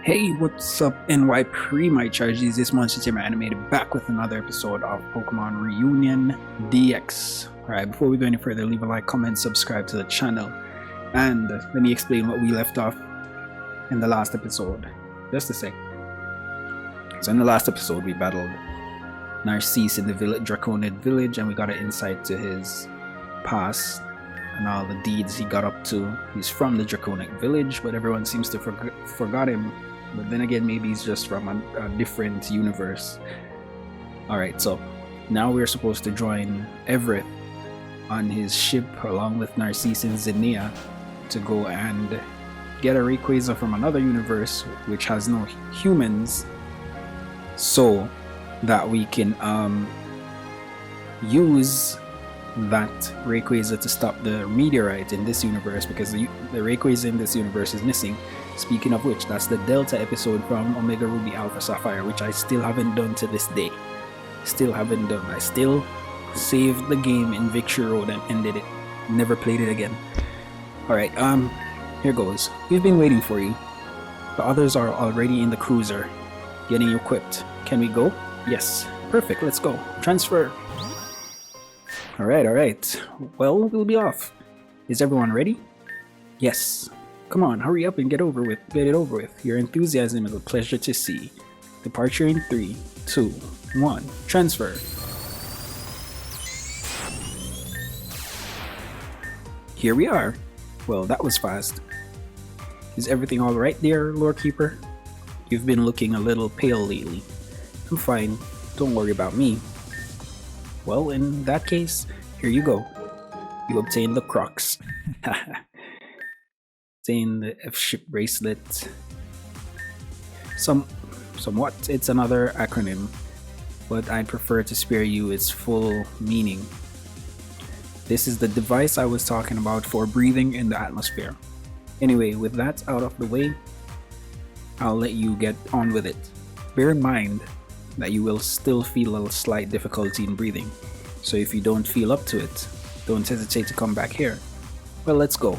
Hey, what's up NY my charges? This MnstrTamerAnimated back with another episode of Pokemon Reunion DX. Alright, before we go any further, leave a like, comment, subscribe to the channel, and let me explain what we left off in the last episode. Just a sec. So in the last episode we battled Narcisse in the Draconid village, and we got an insight to his past and all the deeds he got up to. He's from the Draconic village, but everyone seems to forgot him. But then again, maybe he's just from a different universe. Alright, so now we're supposed to join Everett on his ship along with Narcisse and Zinnia to go and get a Rayquaza from another universe which has no humans, so that we can use that Rayquaza to stop the meteorite in this universe, because the Rayquaza in this universe is missing. Speaking of which, that's the Delta episode from Omega Ruby Alpha Sapphire, which I still haven't done to this day. Still haven't done. I still saved the game in Victory Road and ended it. Never played it again. Alright, here goes. We've been waiting for you. The others are already in the cruiser, getting equipped. Can we go? Yes. Perfect, let's go. Transfer. Alright. Well, we'll be off. Is everyone ready? Yes. Come on, hurry up and get it over with. Your enthusiasm is a pleasure to see. Departure in 3, 2, 1. Transfer. Here we are. Well, that was fast. Is everything alright there, Lore Keeper? You've been looking a little pale lately. I'm fine. Don't worry about me. Well, in that case, here you go. You obtained the Crocs. Obtained the F-ship bracelet. Somewhat, it's another acronym, but I'd prefer to spare you its full meaning. This is the device I was talking about for breathing in the atmosphere. Anyway, with that out of the way, I'll let you get on with it. Bear in mind that you will still feel a slight difficulty in breathing, so if you don't feel up to it, don't hesitate to come back here. Well, let's go.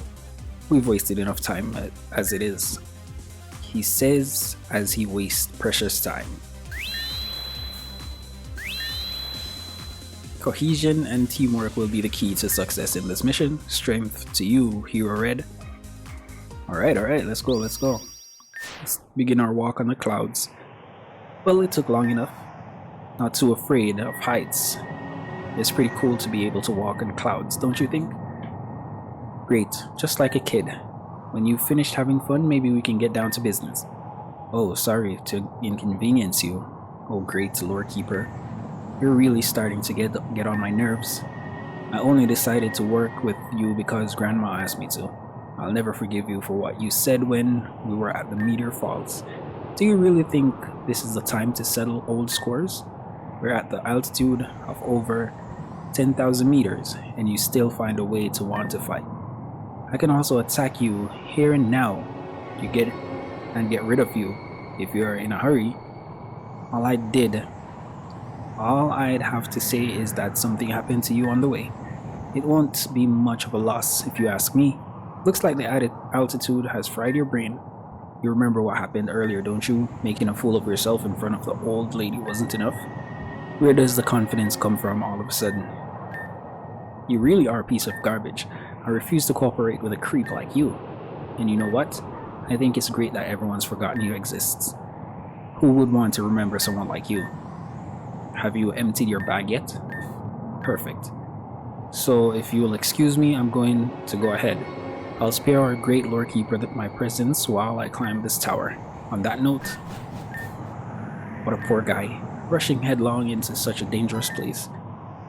We've wasted enough time as it is. He says as he wastes precious time. Cohesion and teamwork will be the key to success in this mission. Strength to you, Hero Red. Alright, let's go. Let's begin our walk on the clouds. Well, it took long enough. Not too afraid of heights. It's pretty cool to be able to walk on clouds, don't you think? Great, just like a kid. When you've finished having fun, maybe we can get down to business. Oh, sorry to inconvenience you. Oh great, Lore Keeper. You're really starting to get on my nerves. I only decided to work with you because Grandma asked me to. I'll never forgive you for what you said when we were at the Meteor Falls. Do you really think this is the time to settle old scores? We're at the altitude of over 10,000 meters, and you still find a way to want to fight. I can also attack you here and now. Get rid of you if you're in a hurry. All I'd have to say is that something happened to you on the way. It won't be much of a loss if you ask me. Looks like the added altitude has fried your brain. You remember what happened earlier, don't you? Making a fool of yourself in front of the old lady wasn't enough? Where does the confidence come from all of a sudden? You really are a piece of garbage. I refuse to cooperate with a creep like you. And you know what? I think it's great that everyone's forgotten you exists. Who would want to remember someone like you? Have you emptied your bag yet? Perfect. So if you'll excuse me, I'm going to go ahead. I'll spare our great Lore Keeper my presence while I climb this tower. On that note, what a poor guy, rushing headlong into such a dangerous place.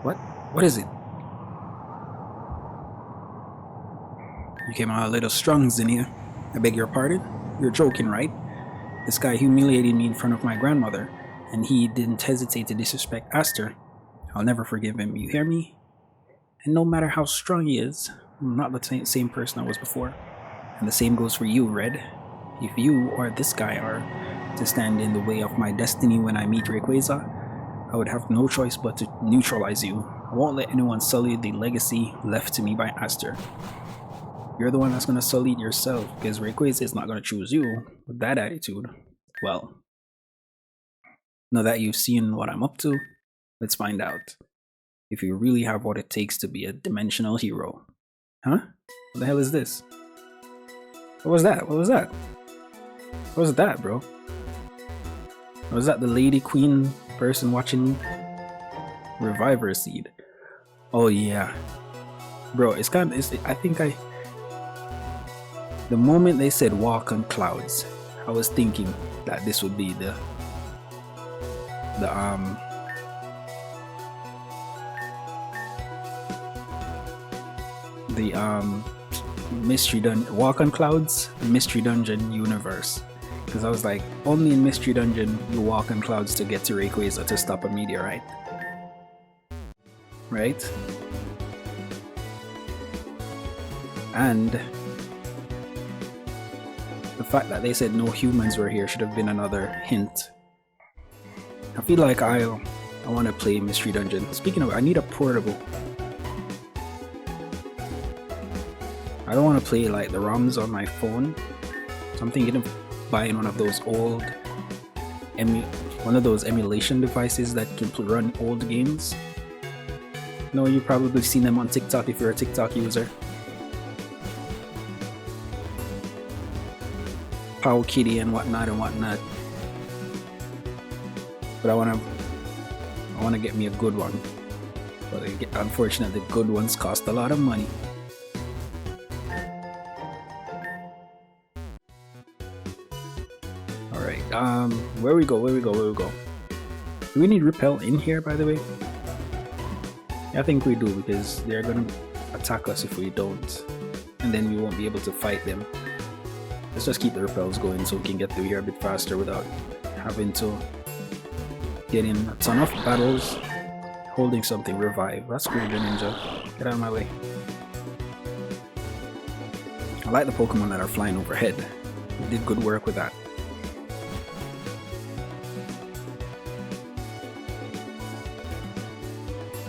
What is it? You came out a little strong, Zinnia. I beg your pardon? You're joking, right? This guy humiliated me in front of my grandmother, and he didn't hesitate to disrespect Aster. I'll never forgive him, you hear me? And no matter how strong he is, I'm not the same person I was before. And the same goes for you, Red. If you or this guy are to stand in the way of my destiny when I meet Rayquaza, I would have no choice but to neutralize you. I won't let anyone sully the legacy left to me by Aster. You're the one that's gonna sully it yourself, because Rayquaza is not gonna choose you with that attitude. Well, now that you've seen what I'm up to, let's find out if you really have what it takes to be a dimensional hero. Huh? What the hell is this? What was that? What was that? What was that, bro? Was that the lady queen person watching Reviver Seed? Oh yeah. Bro, it's kind of, the moment they said walk on clouds, I was thinking that this would be the Walk on Clouds Mystery Dungeon universe, because I was like, only in Mystery Dungeon you walk on clouds to get to Rayquaza to stop a meteorite, right? And the fact that they said no humans were here should have been another hint. I feel like I want to play Mystery Dungeon. Speaking of, I need a portable. I don't want to play like the ROMs on my phone, so I'm thinking of buying one of those old emulation devices that can run old games. No, you've probably seen them on TikTok if you're a TikTok user. Pow Kitty and whatnot and whatnot. But I wanna get me a good one. But unfortunately, the good ones cost a lot of money. Alright, where we go? Do we need repel in here, by the way? Yeah, I think we do, because they're gonna attack us if we don't. And then we won't be able to fight them. Let's just keep the repels going so we can get through here a bit faster without having to get in a ton of battles holding something. Revive. That's cool, Ninja. Get out of my way. I like the Pokemon that are flying overhead. We did good work with that.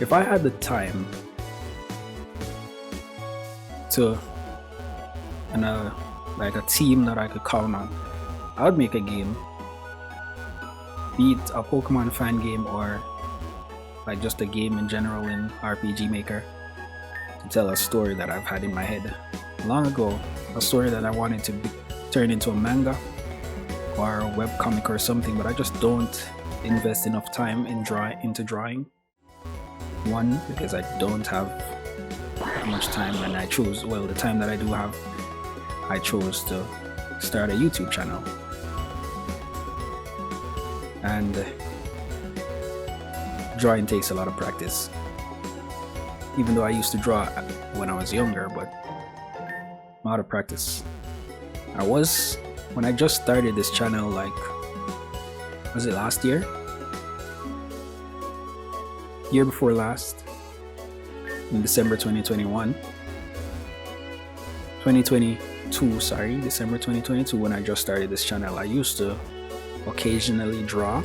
If I had the time to like a team that I could count on, I would make a game, be it a Pokemon fan game or like just a game in general in RPG Maker, to tell a story that I've had in my head long ago, a story that I wanted to turn into a manga or a webcomic or something, but I just don't invest enough time into drawing. One, because I don't have that much time, and I chose, well, the time that I do have, I chose to start a YouTube channel. And drawing takes a lot of practice. Even though I used to draw when I was younger, but a lot of practice. When I just started this channel, like, was it last year? Year before last, in December 2022, December 2022, when I just started this channel, I used to occasionally draw.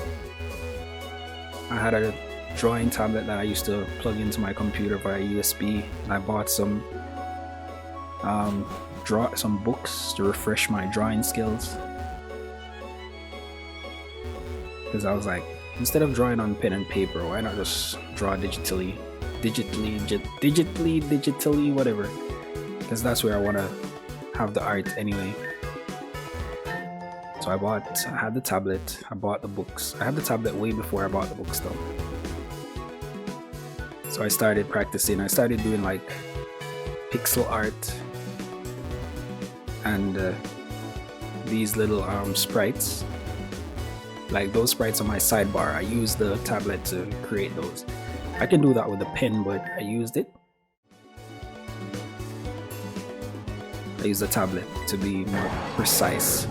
I had a drawing tablet that I used to plug into my computer via USB, and I bought some books to refresh my drawing skills, because I was like, instead of drawing on pen and paper, why not just draw digitally, whatever, because that's where I want to have the art anyway. So I had the tablet, I bought the books. I had the tablet way before I bought the books though. So I started practicing. I started doing like pixel art and these little sprites. Like those sprites on my sidebar, I used the tablet to create those. I can do that with a pen, but I used the tablet to be more precise.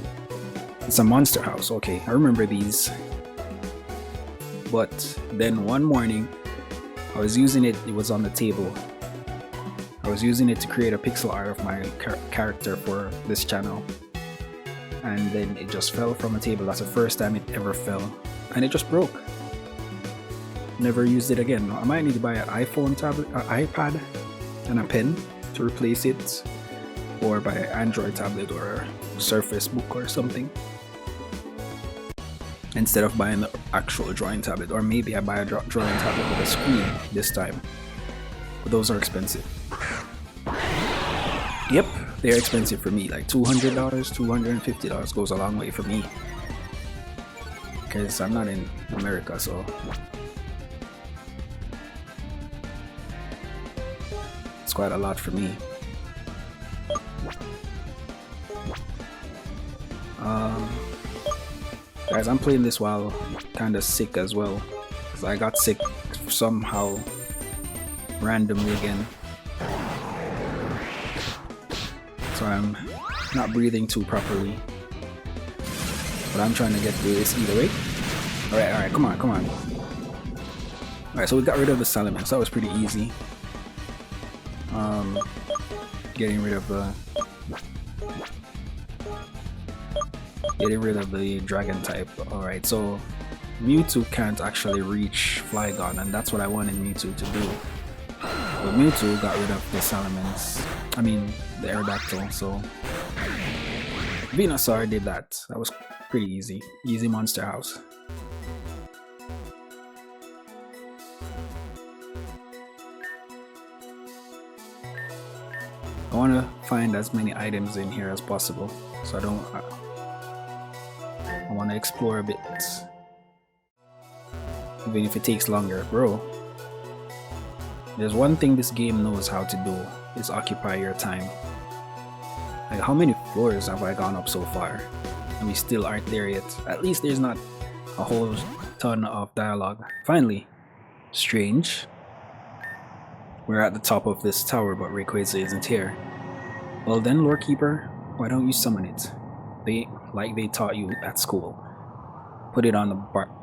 It's a monster house, okay, I remember these. But then one morning, I was using it was on the table. I was using it to create a pixel art of my character for this channel. And then it just fell from a table. That's the first time it ever fell. And it just broke. Never used it again. I might need to buy an iPhone tablet, an iPad, and a pen to replace it. Or buy an Android tablet or a Surface Book or something. instead of buying the actual drawing tablet, or maybe I buy a drawing tablet with a screen this time, but those are expensive. Yep, they're expensive for me, like $200, $250 goes a long way for me, because I'm not in America, so it's quite a lot for me. Guys, I'm playing this while kinda sick as well, because I got sick somehow randomly again, so I'm not breathing too properly, but I'm trying to get through this either way. Alright, come on. Alright, so we got rid of the salamence, that was pretty easy. Getting rid of the dragon type. Alright, so Mewtwo can't actually reach Flygon, and that's what I wanted Mewtwo to do. But Mewtwo got rid of the salamence, I mean the Aerodactyl, so Venusaur did that. That was pretty easy. Easy monster house. I want to find as many items in here as possible, so I want to explore a bit, even if it takes longer. Bro, there's one thing this game knows how to do, is occupy your time. Like, how many floors have I gone up so far and we still aren't there yet? At least there's not a whole ton of dialogue. Finally. Strange. We're at the top of this tower, but Rayquaza isn't here. Well then, Lore Keeper, why don't you summon it? Like they taught you at school. Put it on the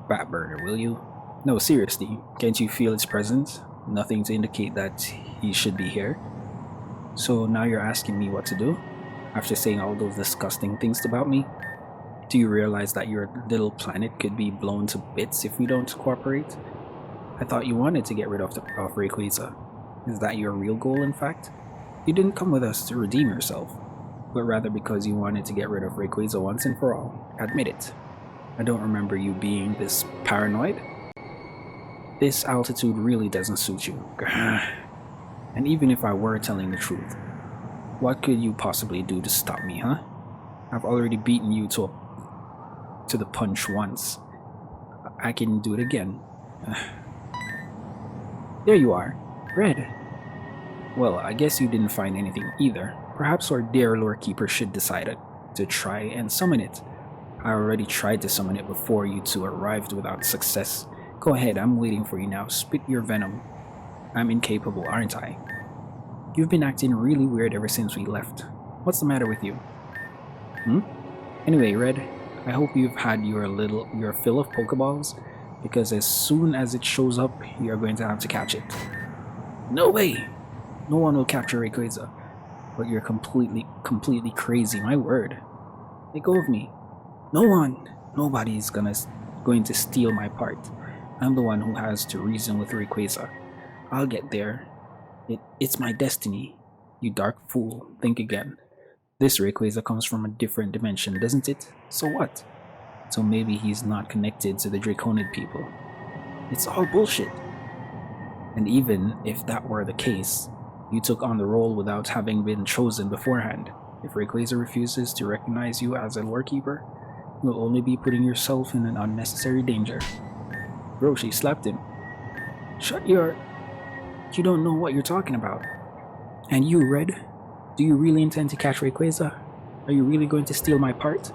bat burner, will you? No, seriously, can't you feel its presence? Nothing to indicate that he should be here. So now you're asking me what to do? After saying all those disgusting things about me? Do you realize that your little planet could be blown to bits if we don't cooperate? I thought you wanted to get rid of Rayquaza. Is that your real goal, in fact? You didn't come with us to redeem yourself, but rather because you wanted to get rid of Rayquaza once and for all. Admit it. I don't remember you being this paranoid. This altitude really doesn't suit you. And even if I were telling the truth, what could you possibly do to stop me, huh? I've already beaten you to the punch once. I can do it again. There you are. Red. Well, I guess you didn't find anything either. Perhaps our dear Lore Keeper should decide to try and summon it. I already tried to summon it before you two arrived without success. Go ahead, I'm waiting for you now. Spit your venom. I'm incapable, aren't I? You've been acting really weird ever since we left. What's the matter with you? Anyway, Red, I hope you've had your fill of Pokeballs, because as soon as it shows up, you're going to have to catch it. No way! No one will capture Rayquaza. But you're completely crazy, my word. Let go of me. No one! Nobody's going to steal my part. I'm the one who has to reason with Rayquaza. I'll get there. It's my destiny. You dark fool, think again. This Rayquaza comes from a different dimension, doesn't it? So what? So maybe he's not connected to the Draconid people. It's all bullshit. And even if that were the case, you took on the role without having been chosen beforehand. If Rayquaza refuses to recognize you as a Lore Keeper, you'll only be putting yourself in an unnecessary danger. Bro, she slapped him. Shut your... You don't know what you're talking about. And you, Red, do you really intend to catch Rayquaza? Are you really going to steal my part?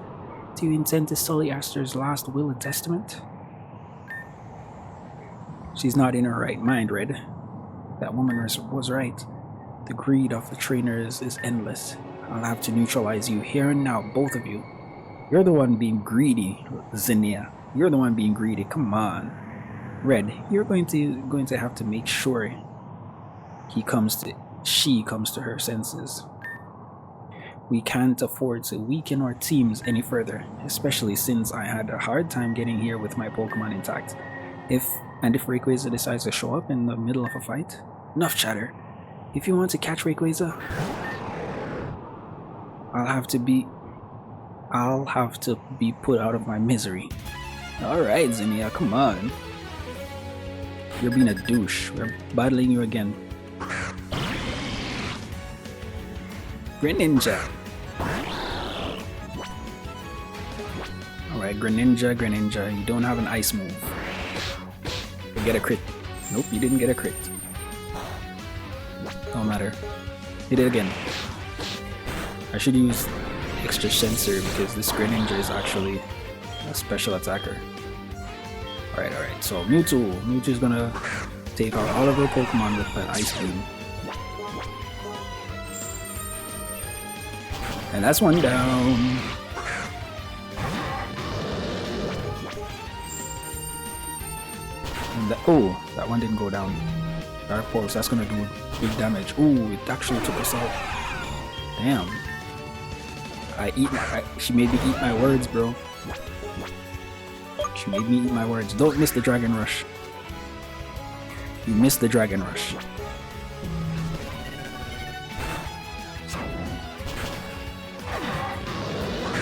Do you intend to sully Aster's last will and testament? She's not in her right mind, Red. That woman was right. The greed of the trainers is endless. I'll have to neutralize you here and now, both of you. You're the one being greedy, Zinnia. You're the one being greedy, come on. Red, you're going to have to make sure she comes to her senses. We can't afford to weaken our teams any further, especially since I had a hard time getting here with my Pokemon intact. If Rayquaza decides to show up in the middle of a fight, enough chatter. If you want to catch Rayquaza, I'll have to be put out of my misery. Alright, Zinnia, come on. You're being a douche. We're battling you again. Greninja. Alright, Greninja, you don't have an ice move. You get a crit. Nope, you didn't get a crit. Don't matter. Hit it again. I should use extra sensor because this Greninja is actually a special attacker. Alright, so Mewtwo is gonna take out all of her Pokemon with an Ice Beam. And that's one down. And that one didn't go down. Dark Pulse, that's gonna do big damage. Ooh, it actually took us out. Damn. She made me eat my words, bro. She made me eat my words. Don't miss the Dragon Rush. You missed the Dragon Rush.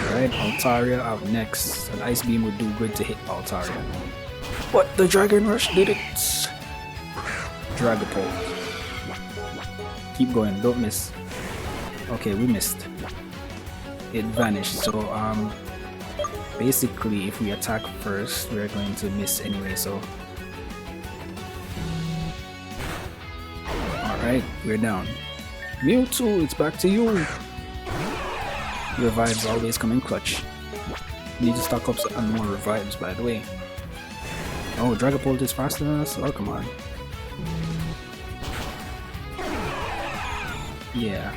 Alright, Altaria out next. An Ice Beam would do good to hit Altaria. But the Dragon Rush did it! Dragapult. Keep going, don't miss. Okay, we missed. It vanished, so basically if we attack first, we're going to miss anyway, so... Alright, we're down. Mewtwo, it's back to you! Revives always come in clutch. Need to stock up on more revives, by the way. Oh, Dragapult is faster than us? Oh, come on. Yeah.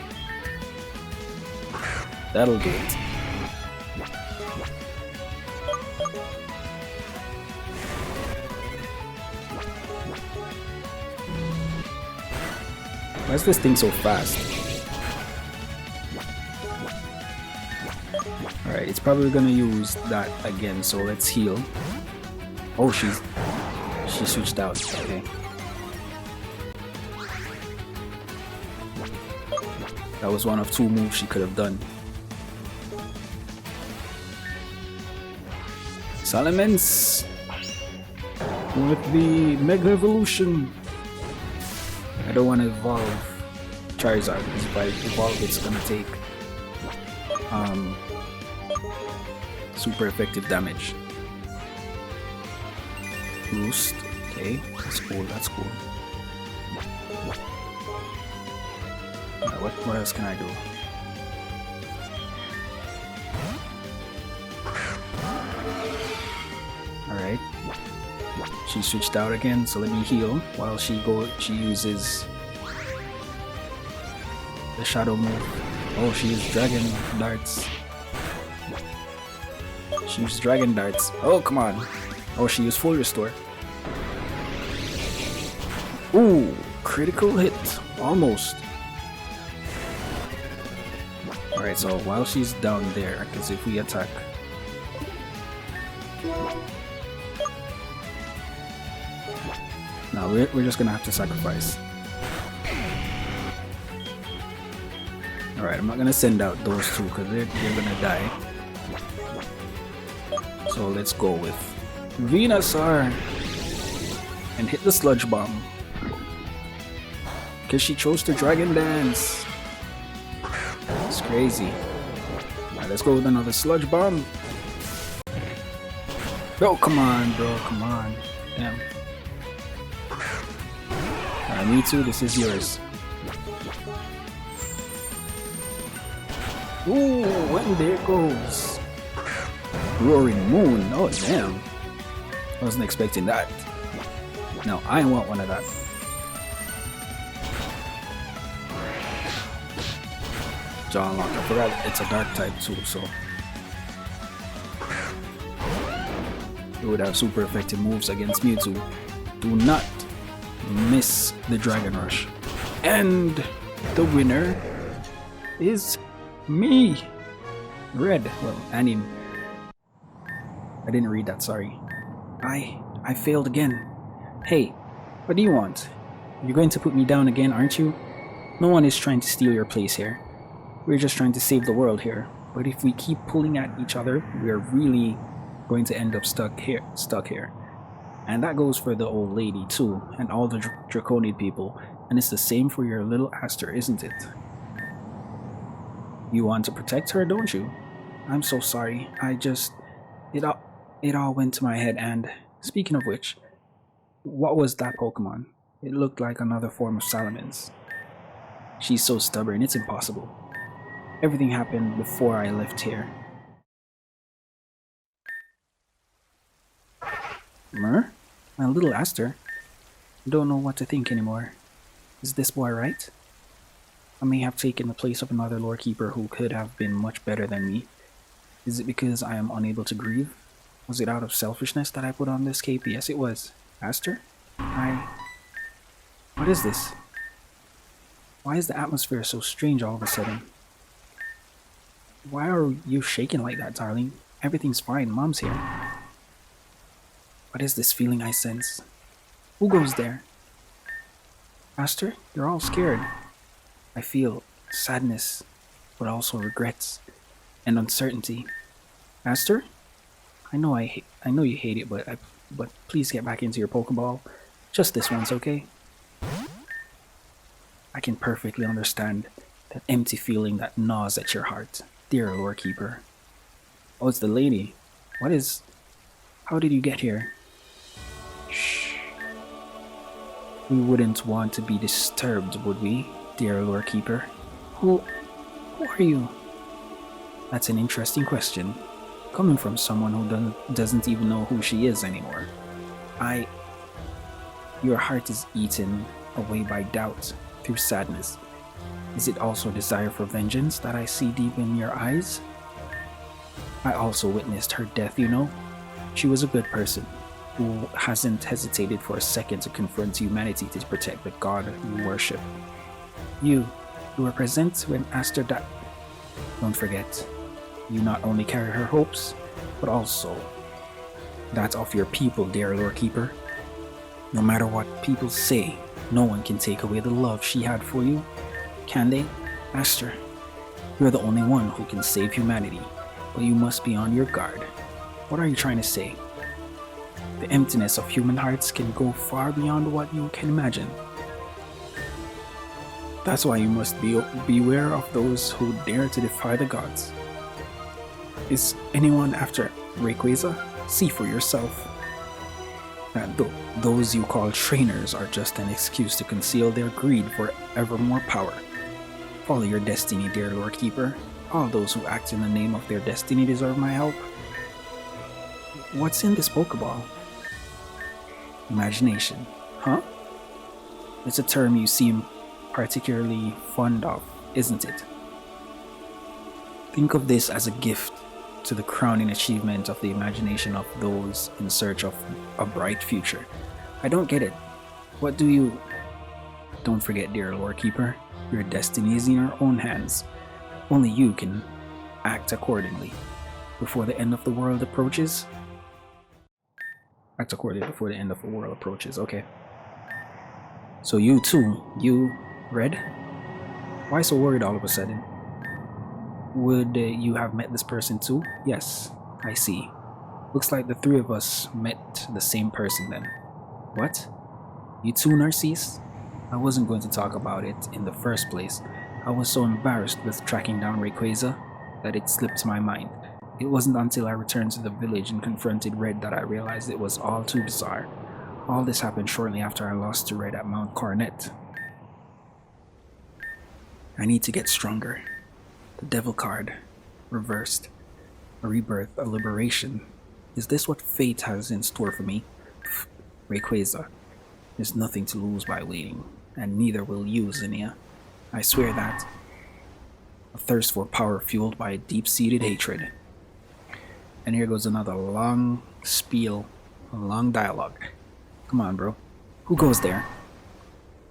That'll do it. Why is this thing so fast? Alright, it's probably gonna use that again, so let's heal. Oh, she switched out. Okay. That was one of two moves she could have done. Salamence with the Mega Evolution. I don't want to evolve Charizard because if I evolve it's gonna take super effective damage. Boost. Okay, that's cool. What else can I do? Alright. She switched out again, so let me heal while she uses the shadow move. Oh, she used dragon darts. She used dragon darts. Oh, come on. Oh, she used full restore. Ooh, critical hit. Almost. Alright, so while she's down there, because if we attack... No, we're just gonna have to sacrifice. Alright, I'm not gonna send out those two because they're gonna die. So let's go with Venusaur and hit the Sludge Bomb. Because she chose to Dragon Dance. It's crazy. Alright, let's go with another Sludge Bomb. Oh, come on, bro, come on. Damn. Alright, me too, this is yours. Ooh, and there it goes. Roaring Moon, oh damn. I wasn't expecting that. No, I want one of that. John Locke, I forgot it's a dark type too, so it would have super effective moves against Mewtwo. Do not miss the Dragon Rush. And the winner is me. Red. Well, I didn't read that, sorry. I failed again. Hey, what do you want? You're going to put me down again, aren't you? No one is trying to steal your place here. We're just trying to save the world here. But if we keep pulling at each other, we're really going to end up stuck here. And that goes for the old lady too, and all the draconian people. And it's the same for your little Aster, isn't it? You want to protect her, don't you? I'm so sorry. It all went to my head. And speaking of which, what was that Pokemon? It looked like another form of Salaman's. She's so stubborn, it's impossible. Everything happened before I left here. Mer? My little Aster? I don't know what to think anymore. Is this boy right? I may have taken the place of another lore keeper who could have been much better than me. Is it because I am unable to grieve? Was it out of selfishness that I put on this cape? Yes, it was. Aster? What is this? Why is the atmosphere so strange all of a sudden? Why are you shaking like that, darling? Everything's fine. Mom's here. What is this feeling I sense? Who goes there? Aster, you're all scared. I feel sadness, but also regrets and uncertainty. Aster, I know you hate it, but please get back into your Pokeball. Just this once, okay? I can perfectly understand that empty feeling that gnaws at your heart, dear lore keeper. Oh, it's the lady. How did you get here? Shh. We wouldn't want to be disturbed, would we, dear lore keeper? Who are you? That's an interesting question, coming from someone who doesn't even know who she is anymore. Your heart is eaten away by doubt, through sadness. Is it also desire for vengeance that I see deep in your eyes? I also witnessed her death, you know. She was a good person, who hasn't hesitated for a second to confront humanity to protect the god you worship. You were present when Aster died. Don't forget, you not only carry her hopes, but also that of your people, dear lore keeper. No matter what people say, no one can take away the love she had for you. Can they? Aster, you're the only one who can save humanity, but you must be on your guard. What are you trying to say? The emptiness of human hearts can go far beyond what you can imagine. That's why you must beware of those who dare to defy the gods. Is anyone after Rayquaza? See for yourself. And those you call trainers are just an excuse to conceal their greed for ever more power. Follow your destiny, dear lore keeper. All those who act in the name of their destiny deserve my help. What's in this Pokeball? Imagination. Huh? It's a term you seem particularly fond of, isn't it? Think of this as a gift to the crowning achievement of the imagination of those in search of a bright future. I don't get it. What do you... Don't forget, dear lore keeper, your destiny is in your own hands. Only you can act accordingly. Before the end of the world approaches? Act accordingly before the end of the world approaches, okay. So you too, you, Red? Why so worried all of a sudden? Would you have met this person too? Yes, I see. Looks like the three of us met the same person then. What? You too, Narcisse? I wasn't going to talk about it in the first place. I was so embarrassed with tracking down Rayquaza that it slipped my mind. It wasn't until I returned to the village and confronted Red that I realized it was all too bizarre. All this happened shortly after I lost to Red at Mount Coronet. I need to get stronger. The devil card. Reversed. A rebirth, a liberation. Is this what fate has in store for me? Rayquaza. There's nothing to lose by waiting, and neither will you, Zinnia. I swear that. A thirst for power fueled by a deep-seated hatred. And here goes another long spiel, a long dialogue. Come on, bro. Who goes there?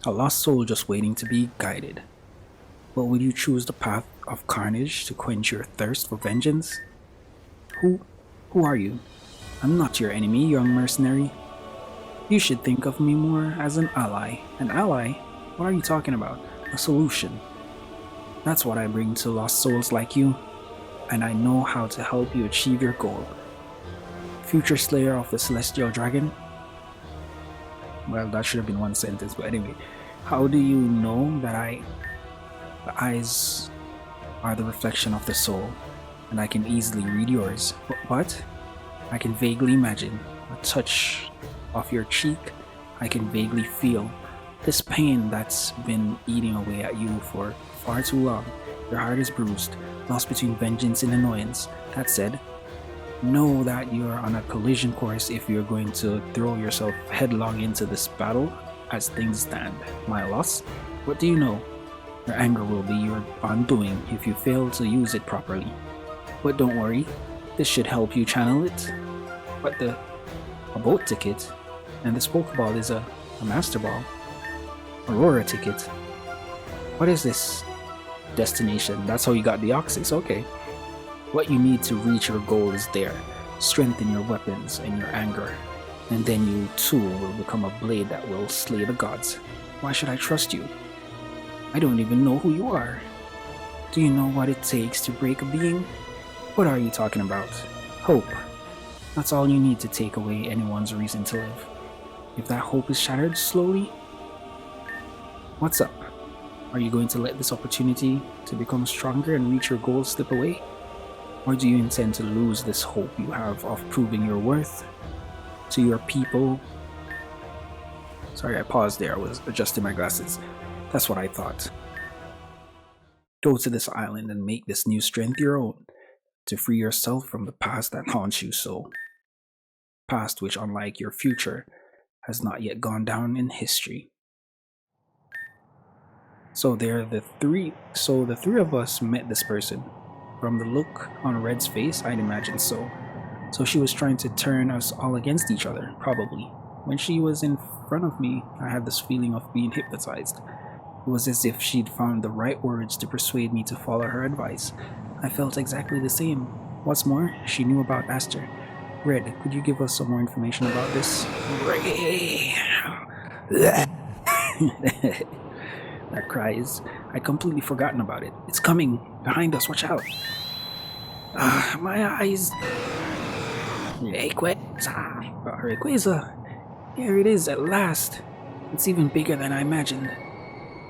A lost soul just waiting to be guided. But would you choose the path of carnage to quench your thirst for vengeance? Who are you? I'm not your enemy, young mercenary. You should think of me more as an ally. An ally? What are you talking about? A solution. That's what I bring to lost souls like you, and I know how to help you achieve your goal. future slayer of the celestial dragon. Well, that should have been one sentence, but anyway. How do you know that the eyes are the reflection of the soul, and I can easily read yours? What? I can vaguely imagine a touch of your cheek. I can vaguely feel this pain that's been eating away at you for far too long. Your heart is bruised, lost between vengeance and annoyance. That said, know that you are on a collision course if you're going to throw yourself headlong into this battle as things stand. My loss? What do you know? Your anger will be your undoing if you fail to use it properly. But don't worry, this should help you channel it. What the? A boat ticket? And this Pokeball is a Master Ball? Aurora ticket? What is this? Destination. That's how you got the Oxys, okay. What you need to reach your goal is there. Strengthen your weapons and your anger, and then you too will become a blade that will slay the gods. Why should I trust you? I don't even know who you are. Do you know what it takes to break a being? What are you talking about? Hope. That's all you need to take away anyone's reason to live. If that hope is shattered slowly, what's up? Are you going to let this opportunity to become stronger and reach your goals slip away? Or do you intend to lose this hope you have of proving your worth to your people? Sorry, I paused there. I was adjusting my glasses. That's what I thought. Go to this island and make this new strength your own, to free yourself from the past that haunts you so. Past which, unlike your future, has not yet gone down in history. So the three of us met this person. From the look on Red's face, I'd imagine so. So she was trying to turn us all against each other, probably. When she was in front of me, I had this feeling of being hypnotized. It was as if she'd found the right words to persuade me to follow her advice. I felt exactly the same. What's more, she knew about Aster. Red, could you give us some more information about this? That cries. I'd completely forgotten about it. It's coming. Behind us, watch out. My eyes. Rayquaza. Here it is at last. It's even bigger than I imagined.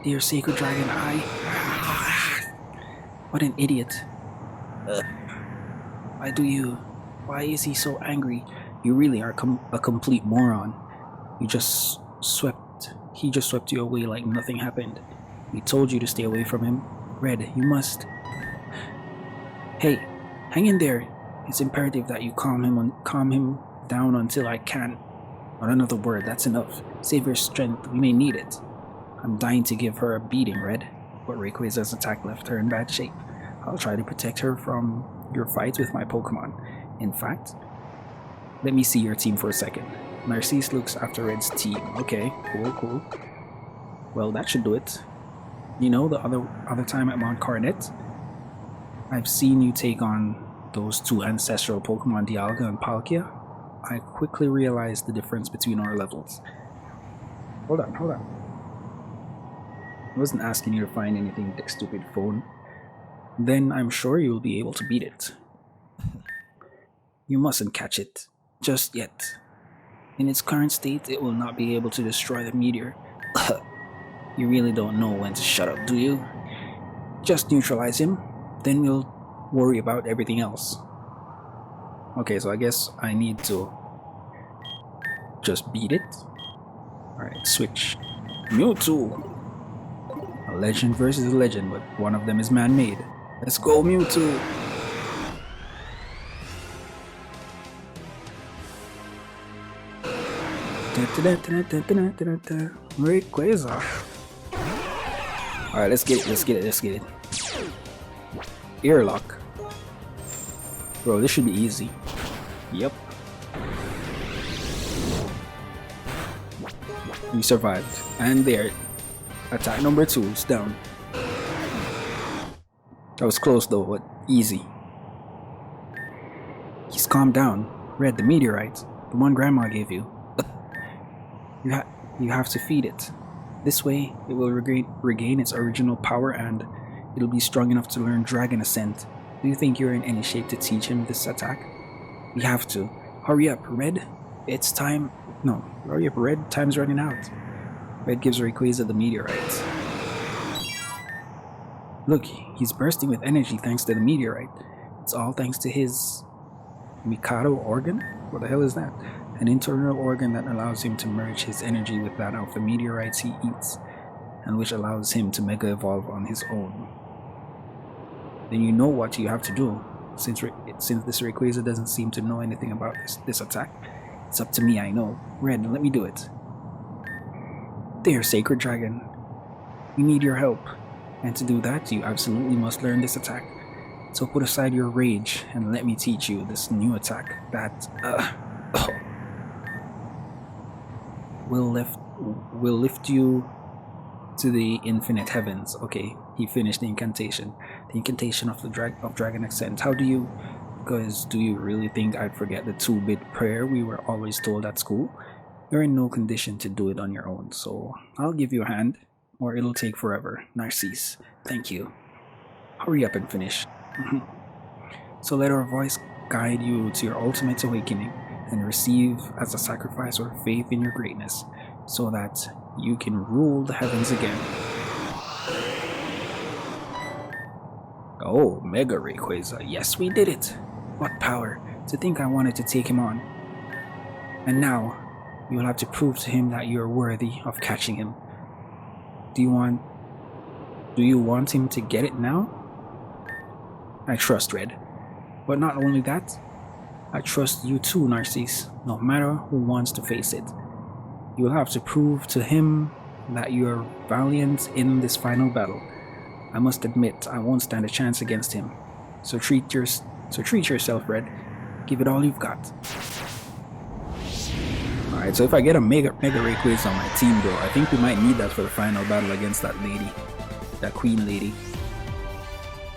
Dear Sacred Dragon Eye. What an idiot. Why is he so angry? You really are a complete moron. He just swept you away like nothing happened. We told you to stay away from him. Red, you must. Hey, hang in there. It's imperative that you calm him down until I can. Not another word, that's enough. Save your strength, we may need it. I'm dying to give her a beating, Red. But Rayquaza's attack left her in bad shape. I'll try to protect her from your fights with my Pokemon. In fact, let me see your team for a second. Narcisse looks after Red's team. Okay, cool. Well, that should do it. You know, the other time at Mount Coronet, I've seen you take on those two ancestral Pokemon, Dialga and Palkia. I quickly realized the difference between our levels. Hold on. I wasn't asking you to find anything, dick stupid phone. Then I'm sure you'll be able to beat it. You mustn't catch it. Just yet. In its current state, it will not be able to destroy the meteor. You really don't know when to shut up, do you? Just neutralize him, then we'll worry about everything else. Okay, so I guess I need to just beat it. Alright, switch. Mewtwo! A legend versus a legend, but one of them is man-made. Let's go, Mewtwo! Rayquaza. Alright, let's get it. Earlock. Bro, this should be easy. Yep. We survived. And there. Attack number 2 is down. That was close though, but easy. He's calmed down. Red, the meteorite. The one Grandma gave you. You have to feed it. This way, it will regain its original power and it'll be strong enough to learn Dragon Ascent. Do you think you're in any shape to teach him this attack? We have to. Hurry up, Red. It's time. No, hurry up, Red. Time's running out. Red gives Rayquaza the meteorite. Look, he's bursting with energy thanks to the meteorite. It's all thanks to his Mikado organ? What the hell is that? An internal organ that allows him to merge his energy with that of the meteorites he eats, and which allows him to mega evolve on his own. Then you know what you have to do. Since this Rayquaza doesn't seem to know anything about this attack, it's up to me, I know. Red, let me do it. There, Sacred Dragon. We need your help. And to do that, you absolutely must learn this attack. So put aside your rage and let me teach you this new attack that will lift you to the infinite heavens. Okay, he finished the incantation. The incantation of the Dragon Ascent. How do you... Because do you really think I'd forget the 2-bit prayer we were always told at school? You're in no condition to do it on your own, so I'll give you a hand, or it'll take forever. Narcisse, thank you. Hurry up and finish. So let our voice guide you to your ultimate awakening and receive as a sacrifice or faith in your greatness, so that you can rule the heavens again. Oh, Mega Rayquaza, yes, we did it! What power! To think I wanted to take him on. And now, you will have to prove to him that you are worthy of catching him. Do you want him to get it now? I trust Red. But not only that, I trust you too, Narcisse, no matter who wants to face it. You will have to prove to him that you are valiant in this final battle. I must admit, I won't stand a chance against him. So treat yourself, Red. Give it all you've got. Alright, so if I get a Mega Rayquaza on my team, bro, I think we might need that for the final battle against that lady. That queen lady.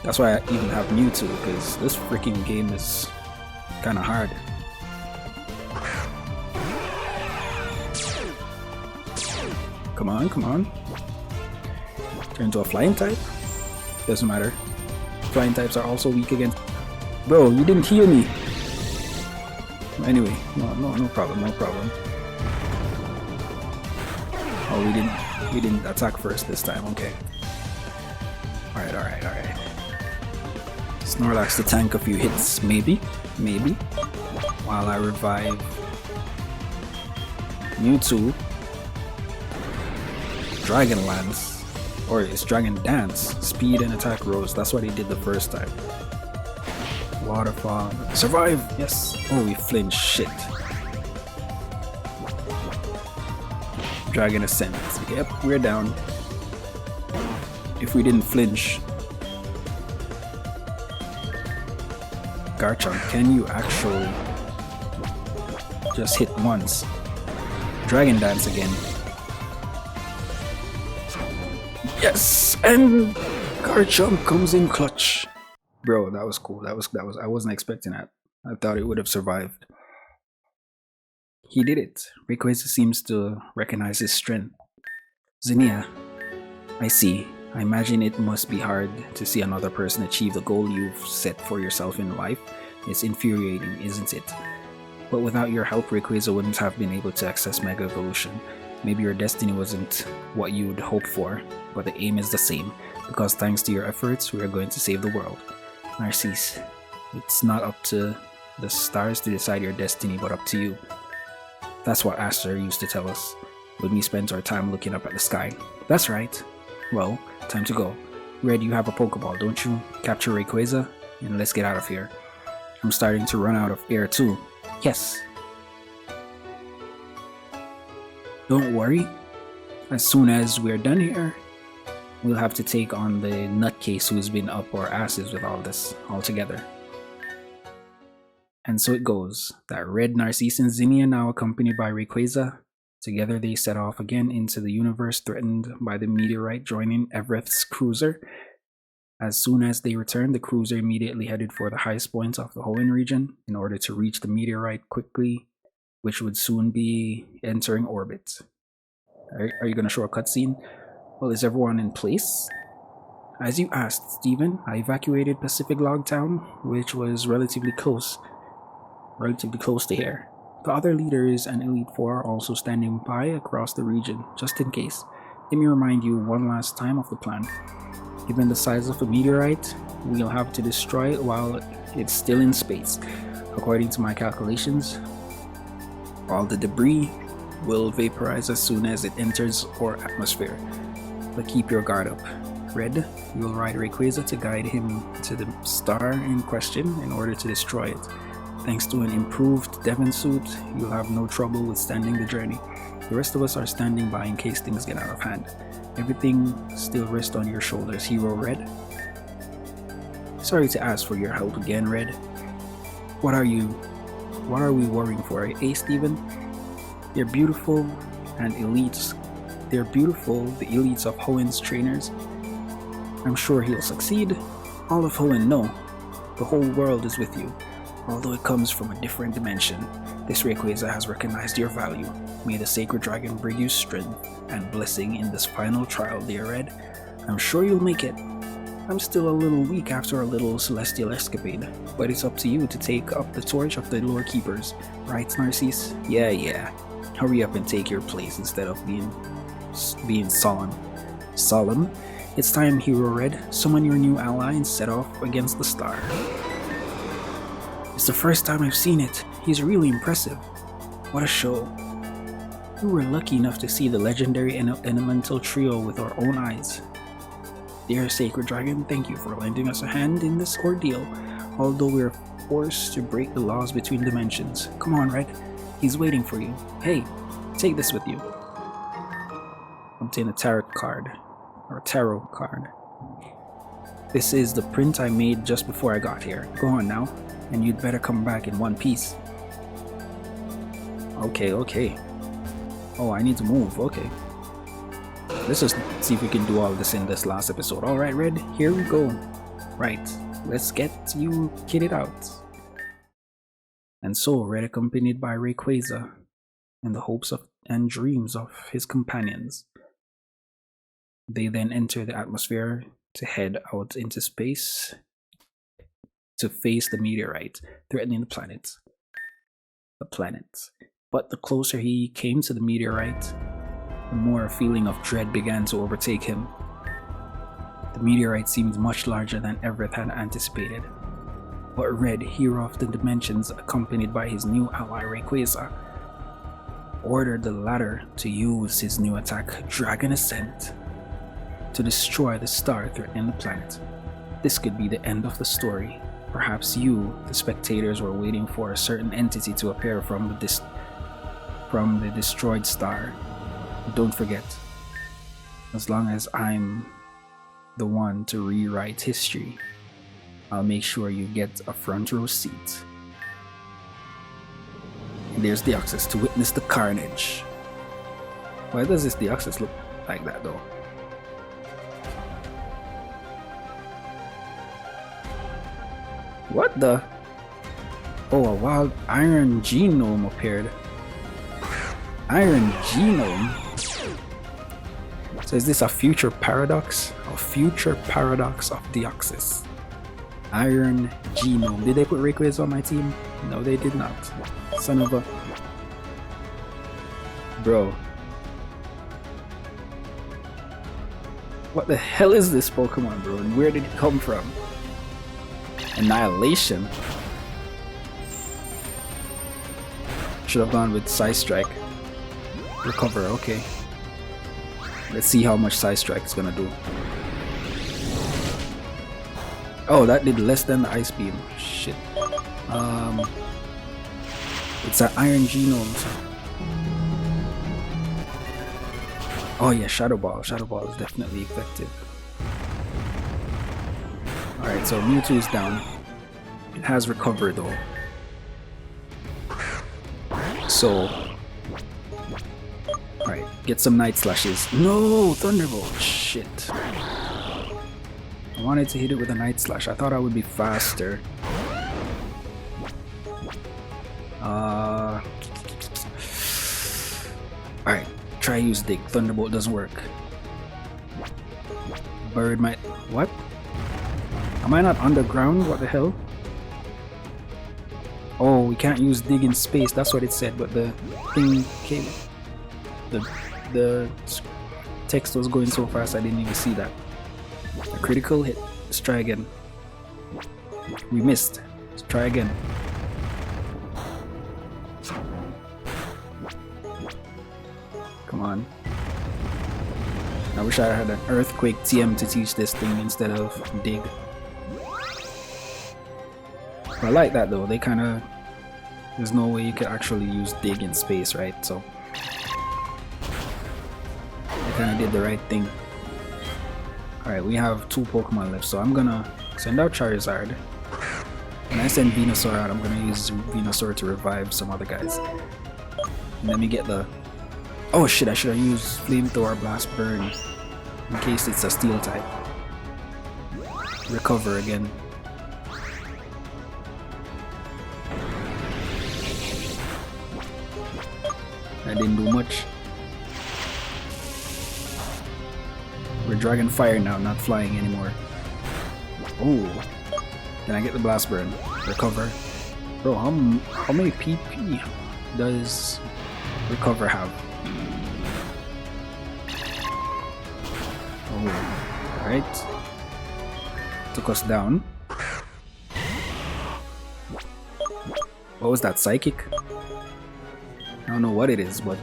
That's why I even have Mewtwo, because this freaking game is kind of hard. Come on, come on. Turn into a flying type? Doesn't matter. Flying types are also weak against... Bro, you didn't heal me! Anyway, no problem, no problem. Oh, we didn't attack first this time, okay. Alright. Snorlax to tank a few hits, maybe. While I revive Mewtwo. Dragon Lance. Or it's Dragon Dance. Speed and attack rose. That's what he did the first time. Waterfall. Survive! Yes! Oh, we flinched. Shit. Dragon Ascent. Yep, we're down. If we didn't flinch. Garchomp, can you actually just hit once? Dragon Dance again. Yes! And Garchomp comes in clutch. Bro, that was cool. That was I wasn't expecting that. I thought it would have survived. He did it. Rayquaza seems to recognize his strength. Zinnia, I see. I imagine it must be hard to see another person achieve the goal you've set for yourself in life. It's infuriating, isn't it? But without your help, Rayquaza wouldn't have been able to access Mega Evolution. Maybe your destiny wasn't what you'd hoped for, but the aim is the same, because thanks to your efforts, we are going to save the world. Narcisse, it's not up to the stars to decide your destiny, but up to you. That's what Aster used to tell us when we spent our time looking up at the sky. That's right. Well, time to go. Red, you have a Pokeball, don't you? Capture Rayquaza, and let's get out of here. I'm starting to run out of air too. Yes. Don't worry. As soon as we're done here, we'll have to take on the nutcase who's been up our asses with all this altogether. And so it goes, that Red, Narcisse, and Zinnia, now accompanied by Rayquaza, together they set off again into the universe threatened by the meteorite, joining Evereth's cruiser. As soon as they returned, the cruiser immediately headed for the highest points of the Hoenn region in order to reach the meteorite quickly, which would soon be entering orbit. Are you going to show a cutscene? Well, is everyone in place? As you asked, Stephen, I evacuated Pacific Log Town, which was relatively close. relatively close to here. The other leaders and Elite Four are also standing by across the region, just in case. Let me remind you one last time of the plan. Given the size of the meteorite, we'll have to destroy it while it's still in space. According to my calculations, all the debris will vaporize as soon as it enters our atmosphere. But keep your guard up. Red, you will ride Rayquaza to guide him to the star in question in order to destroy it. Thanks to an improved Devon suit, you'll have no trouble withstanding the journey. The rest of us are standing by in case things get out of hand. Everything still rests on your shoulders, Hero Red. Sorry to ask for your help again, Red. What are we worrying for, eh, Steven? They're beautiful and elites. They're beautiful, the elites of Hoenn's trainers. I'm sure he'll succeed. All of Hoenn know. The whole world is with you. Although it comes from a different dimension, this Rayquaza has recognized your value. May the Sacred Dragon bring you strength and blessing in this final trial, dear Red. I'm sure you'll make it. I'm still a little weak after our little celestial escapade, but it's up to you to take up the torch of the lore keepers. Right, Narcisse? Yeah. Hurry up and take your place instead of being solemn. Solemn? It's time, Hero Red. Summon your new ally and set off against the star. It's the first time I've seen it. He's really impressive. What a show. We were lucky enough to see the legendary elemental trio with our own eyes. Dear Sacred Dragon, thank you for lending us a hand in this ordeal, although we're forced to break the laws between dimensions. Come on, Red. He's waiting for you. Hey, take this with you. Obtain a tarot card. This is the print I made just before I got here. Go on now, and you'd better come back in one piece. Okay. Oh, I need to move. Okay. Let's just see if we can do all this in this last episode. Alright, Red, here we go. Right, let's get you kitted out. And so, Red, accompanied by Rayquaza, in the hopes of and dreams of his companions, they then enter the atmosphere to head out into space to face the meteorite threatening the planet. But the closer he came to the meteorite, the more a feeling of dread began to overtake him. The meteorite seemed much larger than Everett had anticipated. But Red, hero of the dimensions, accompanied by his new ally Rayquaza, ordered the latter to use his new attack, Dragon Ascent, to destroy the star threatening the planet. This could be the end of the story. Perhaps you, the spectators, were waiting for a certain entity to appear from the destroyed star. But don't forget, as long as I'm the one to rewrite history, I'll make sure you get a front row seat. And there's Deoxys to witness the carnage. Why does this Deoxys look like that though? What the? Oh, a wild iron genome appeared. Iron genome? So is this a future paradox? A future paradox of Deoxys. Iron genome. Did they put Rayquaza on my team? No, they did not. Son of a... Bro. What the hell is this Pokemon, bro? And where did it come from? Annihilation? Should have gone with Psy Strike. Recover, okay. Let's see how much Psy Strike is gonna do. Oh, that did less than the Ice Beam. Shit. It's an Iron Genome. Oh yeah, Shadow Ball. Shadow Ball is definitely effective. Alright, so Mewtwo is down. It has recovered though. So... Alright, get some Night Slashes. No! Thunderbolt! Shit. I wanted to hit it with a Night Slash. I thought I would be faster. Alright, try use Dig. Thunderbolt doesn't work. Bird might... What? Am I not underground? What the hell? Oh, we can't use dig in space, that's what it said, but the thing came... The text was going so fast I didn't even see that. A critical hit. Let's try again. We missed. Let's try again. Come on. I wish I had an earthquake TM to teach this thing instead of dig. I like that though, they kinda... There's no way you could actually use dig in space, right? So they kinda did the right thing. Alright, we have 2 Pokemon left, so I'm gonna send out Charizard. When I send Venusaur out, I'm gonna use Venusaur to revive some other guys. And let me get the... Oh shit, I should have used Flamethrower Blast Burn in case it's a Steel type. Recover again. That didn't do much. We're Dragon Fire now, not flying anymore. Oh, can I get the Blast Burn? Recover. Bro, how many PP does Recover have? Oh, alright. Took us down. What was that, Psychic? I don't know what it is, but...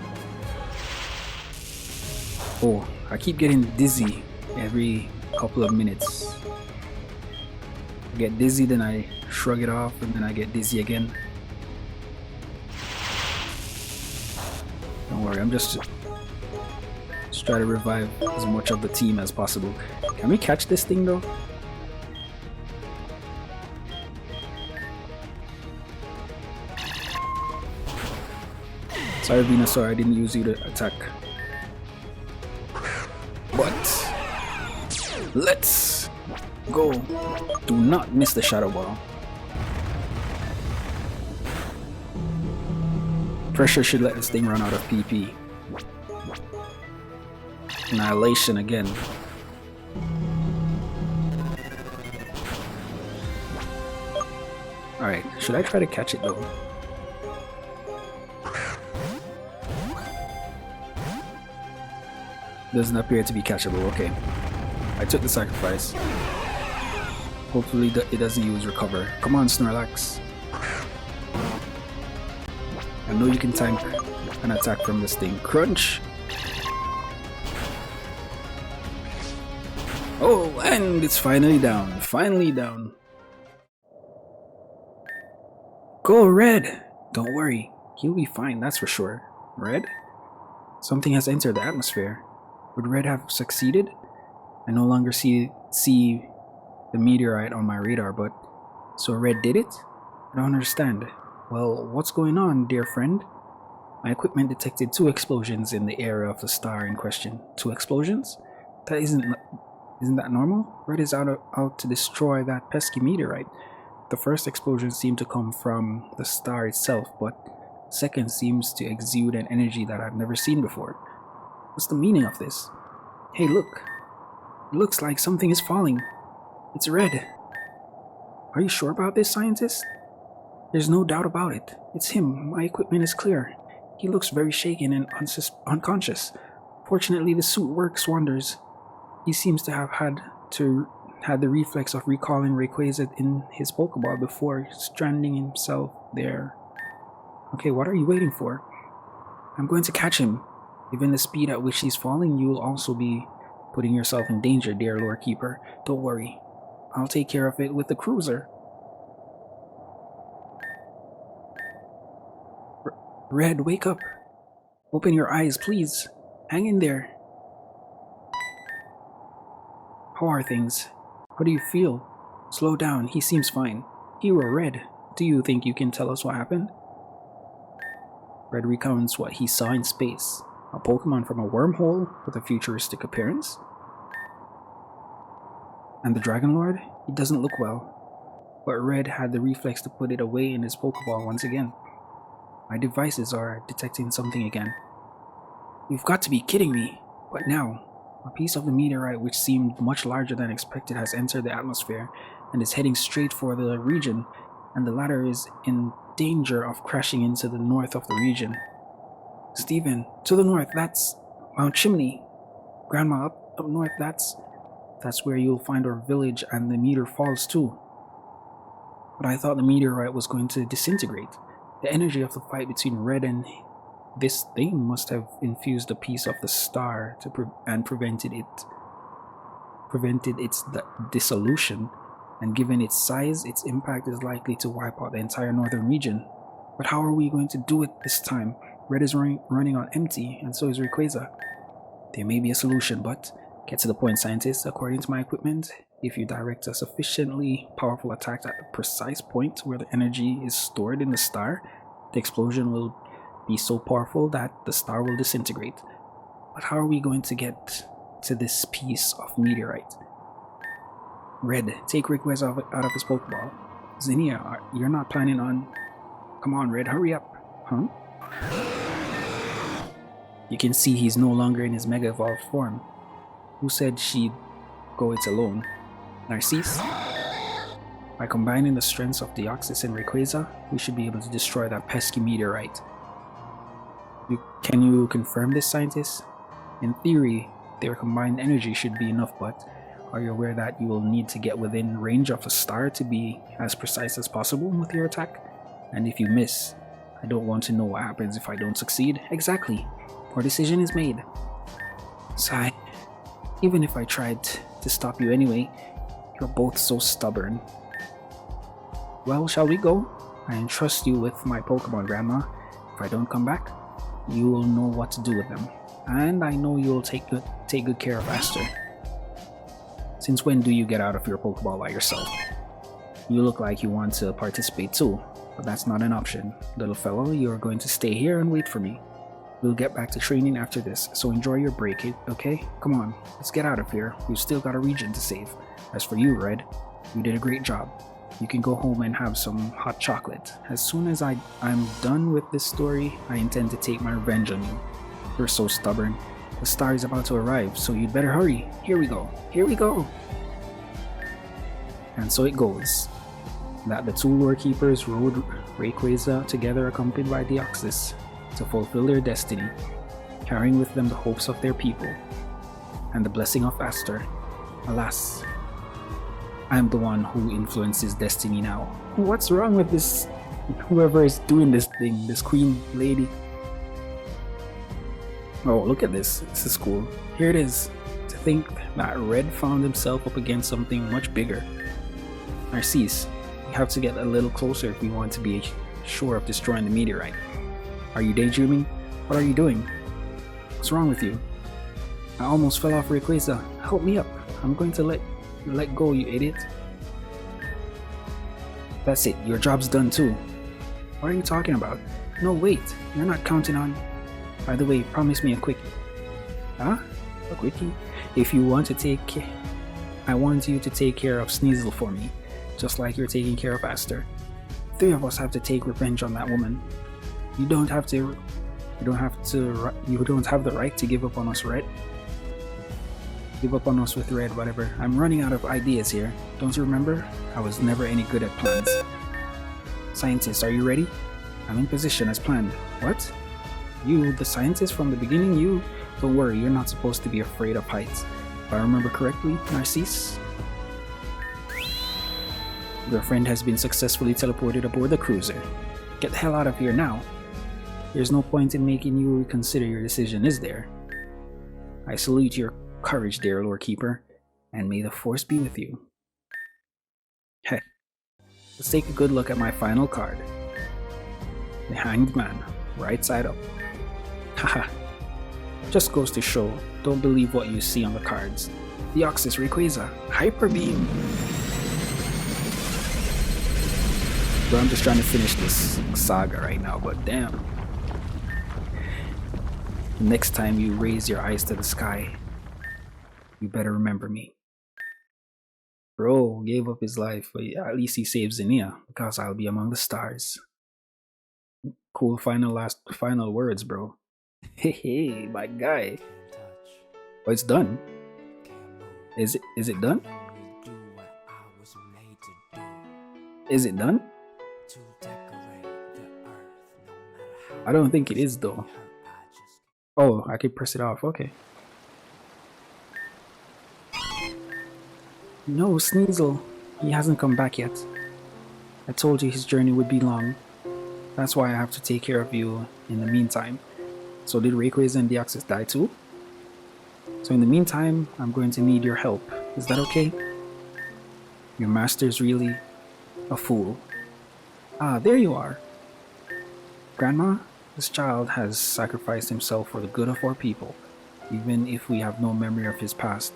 Oh, I keep getting dizzy every couple of minutes. I get dizzy, then I shrug it off, and then I get dizzy again. Don't worry, I'm just try to revive as much of the team as possible. Can we catch this thing though? Sorry Venusaur, I didn't use you to attack. But let's go. Do not miss the Shadow Ball. Pressure should let this thing run out of PP. Annihilation again. Alright, should I try to catch it though? Doesn't appear to be catchable, okay. I took the sacrifice. Hopefully it doesn't use Recover. Come on, Snorlax. I know you can tank an attack from this thing. Crunch! Oh, and it's finally down. Finally down. Go Red! Don't worry, he'll be fine, that's for sure. Red? Something has entered the atmosphere. Would Red have succeeded? I no longer see the meteorite on my radar, but... So Red did it? I don't understand. Well, what's going on, dear friend? My equipment detected 2 explosions in the area of the star in question. 2 explosions? That isn't that normal? Red is out to destroy that pesky meteorite. The first explosion seemed to come from the star itself, but the second seems to exude an energy that I've never seen before. What's the meaning of this? Hey, look. It looks like something is falling. It's red. Are you sure about this, scientist? There's no doubt about it. It's him. My equipment is clear. He looks very shaken and unconscious. Fortunately, the suit works wonders. He seems to have had the reflex of recalling Rayquaza in his Pokeball before stranding himself there. Okay, what are you waiting for? I'm going to catch him. Given the speed at which he's falling, you will also be putting yourself in danger, dear Lore Keeper. Don't worry. I'll take care of it with the cruiser. Red, wake up. Open your eyes, please. Hang in there. How are things? How do you feel? Slow down, he seems fine. Hero Red, do you think you can tell us what happened? Red recounts what he saw in space. A Pokemon from a wormhole with a futuristic appearance? And the Dragon Lord? He doesn't look well. But Red had the reflex to put it away in his Pokeball once again. My devices are detecting something again. You've got to be kidding me! What now? A piece of the meteorite which seemed much larger than expected has entered the atmosphere and is heading straight for the region. and the latter is in danger of crashing into the north of the region. Stephen, to the north, that's Mount Chimney. Grandma, up north, that's where you'll find our village and the meteor falls too. But I thought the meteorite was going to disintegrate. The energy of the fight between Red and this thing must have infused a piece of the star and prevented its dissolution. And given its size, its impact is likely to wipe out the entire northern region. But how are we going to do it this time? Red is running on empty, and so is Rayquaza. There may be a solution, but get to the point, scientists. According to my equipment, if you direct a sufficiently powerful attack at the precise point where the energy is stored in the star, the explosion will be so powerful that the star will disintegrate. But how are we going to get to this piece of meteorite? Red, take Rayquaza out of his Pokeball. Zinnia, you're not planning on... Come on, Red, hurry up. Huh? You can see he's no longer in his Mega Evolved form. Who said she'd go it alone? Narcisse? By combining the strengths of Deoxys and Rayquaza, we should be able to destroy that pesky meteorite. Can you confirm this, scientist? In theory, their combined energy should be enough, but are you aware that you will need to get within range of a star to be as precise as possible with your attack? And if you miss, I don't want to know what happens if I don't succeed. Exactly. Our decision is made. Sigh. Even if I tried to stop you anyway, you're both so stubborn. Well, shall we go? I entrust you with my Pokemon, Grandma. If I don't come back, you will know what to do with them. And I know you'll take good care of Aster. Since when do you get out of your Pokeball by yourself? You look like you want to participate too, but that's not an option. Little fellow, you are going to stay here and wait for me. We'll get back to training after this, so enjoy your break, okay? Come on, let's get out of here. We've still got a region to save. As for you, Red, you did a great job. You can go home and have some hot chocolate. As soon as I'm done with this story, I intend to take my revenge on you. You're so stubborn. The star is about to arrive, so you'd better hurry. Here we go. Here we go. And so it goes. That the two lore keepers rode Rayquaza together, accompanied by Deoxys, to fulfill their destiny, carrying with them the hopes of their people and the blessing of Aster. Alas, I am the one who influences destiny now. What's wrong with this? Whoever is doing this thing, this queen lady. Oh, look at this. This is cool. Here it is. To think that Red found himself up against something much bigger. Narcisse, we have to get a little closer if we want to be sure of destroying the meteorite. Are you daydreaming? What are you doing? What's wrong with you? I almost fell off Rayquaza. Help me up. I'm going to let go, you idiot. That's it. Your job's done too. What are you talking about? No, wait. You're not counting on... By the way, promise me a quickie. Huh? A quickie? If you want to take... I want you to take care of Sneasel for me. Just like you're taking care of Aster. 3 of us have to take revenge on that woman. You don't have the right to give up on us, Red. Give up on us with Red, whatever. I'm running out of ideas here. Don't you remember? I was never any good at plans. Scientist, are you ready? I'm in position as planned. What? You, the scientist from the beginning, you? Don't worry, you're not supposed to be afraid of heights. If I remember correctly, Narcisse? Your friend has been successfully teleported aboard the cruiser. Get the hell out of here now. There's no point in making you reconsider your decision, is there? I salute your courage, dear lore keeper, and may the force be with you. Hey, let's take a good look at my final card. The Hanged Man, right side up. Haha. Just goes to show, don't believe what you see on the cards. Deoxys, Rayquaza, Hyper Beam. Bro, I'm just trying to finish this saga right now, but damn. Next time you raise your eyes to the sky, you better remember me. Bro gave up his life, but at least he saved Zinnia, because I'll be among the stars. Cool final words, bro. Hey, my guy. Oh, it's done. Is it done? Is it done? I don't think it is though. Oh, I could press it off, okay. No, Sneasel. He hasn't come back yet. I told you his journey would be long. That's why I have to take care of you in the meantime. So did Rayquaza and Deoxys die too? So in the meantime, I'm going to need your help. Is that okay? Your master's really a fool. Ah, there you are. Grandma, this child has sacrificed himself for the good of our people. Even if we have no memory of his past,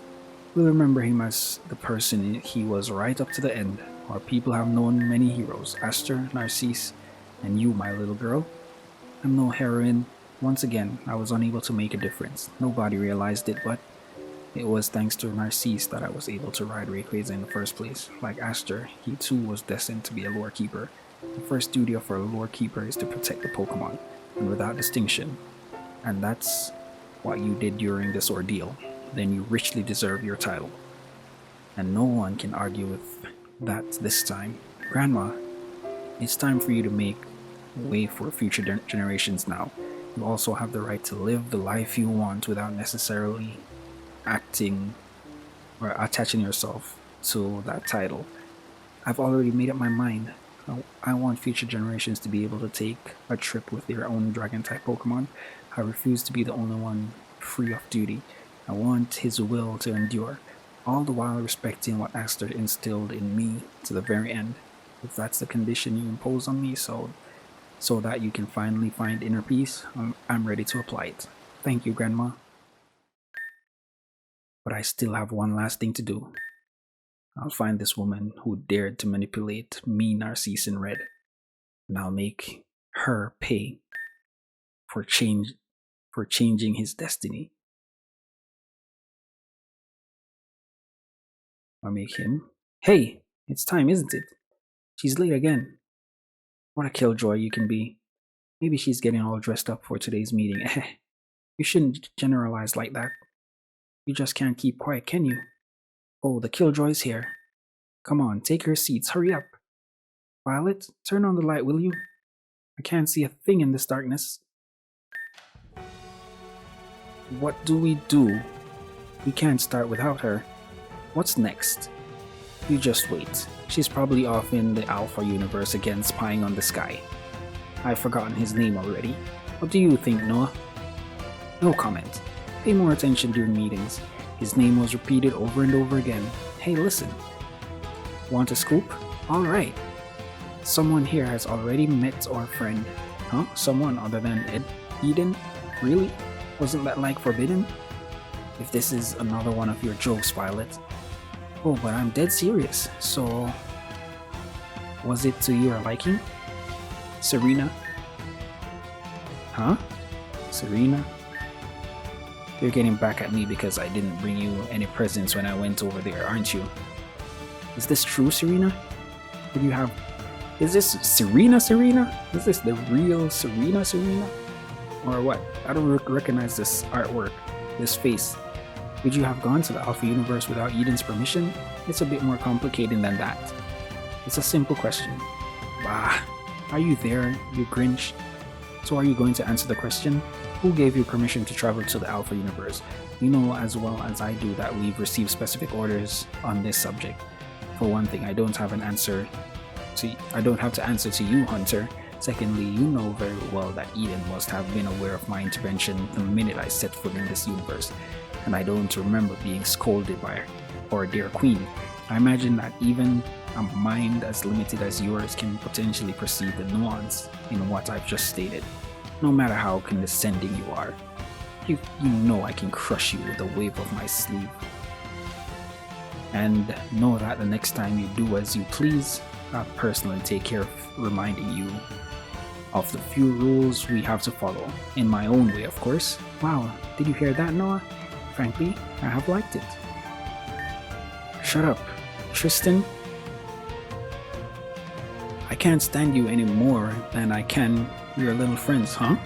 we'll remember him as the person he was right up to the end. Our people have known many heroes, Aster, Narcisse, and you, my little girl. I'm no heroine. Once again, I was unable to make a difference. Nobody realized it, but it was thanks to Narcisse that I was able to ride Rayquaza in the first place. Like Aster, he too was destined to be a lore keeper. The first duty of a lore keeper is to protect the Pokemon, and without distinction. And that's what you did during this ordeal. Then you richly deserve your title. And no one can argue with that this time. Grandma, it's time for you to make way for future generations now. You also have the right to live the life you want without necessarily acting or attaching yourself to that title. I've already made up my mind. I want future generations to be able to take a trip with their own dragon-type Pokemon. I refuse to be the only one free of duty. I want his will to endure, all the while respecting what Aster instilled in me to the very end. If that's the condition you impose on me, so that you can finally find inner peace, I'm ready to apply it. Thank you, Grandma. But I still have one last thing to do. I'll find this woman who dared to manipulate me, Narcisse, in red, and I'll make her pay for changing his destiny. I'll make him. Hey, it's time, isn't it? She's late again. What a killjoy you can be. Maybe she's getting all dressed up for today's meeting. You shouldn't generalize like that. You just can't keep quiet, can you? Oh, the killjoy's here. Come on, take your seats, hurry up. Violet, turn on the light, will you? I can't see a thing in this darkness. What do? We can't start without her. What's next? You just wait. She's probably off in the Alpha universe again, spying on the sky. I've forgotten his name already. What do you think, Noah? No comment. Pay more attention during meetings. His name was repeated over and over again. Hey, listen. Want a scoop? Alright. Someone here has already met our friend. Huh? Someone other than Eden? Really? Wasn't that like forbidden? If this is another one of your jokes, Violet. Oh, but I'm dead serious. So, was it to your liking? Serena? Huh? Serena? You're getting back at me because I didn't bring you any presents when I went over there, aren't you? Is this true, Serena? Did you have... Is this Serena? Is this the real Serena? Or what? I don't recognize this artwork, this face. Would you have gone to the Alpha universe without Eden's permission? It's a bit more complicated than that. It's a simple question. Bah, are you there, you Grinch? So are you going to answer the question? Who gave you permission to travel to the Alpha universe? You know as well as I do that we've received specific orders on this subject. For one thing, I don't have to answer to you, Hunter. Secondly, you know very well that Eden must have been aware of my intervention the minute I set foot in this universe, and I don't remember being scolded by our dear queen. I imagine that even a mind as limited as yours can potentially perceive the nuance in what I've just stated, no matter how condescending you are. You know I can crush you with a wave of my sleeve. And know that the next time you do as you please, I'll personally take care of reminding you of the few rules we have to follow, in my own way, of course. Wow, did you hear that, Noah? Frankly, I have liked it. Shut up, Tristan. I can't stand you any more than I can your little friends, huh?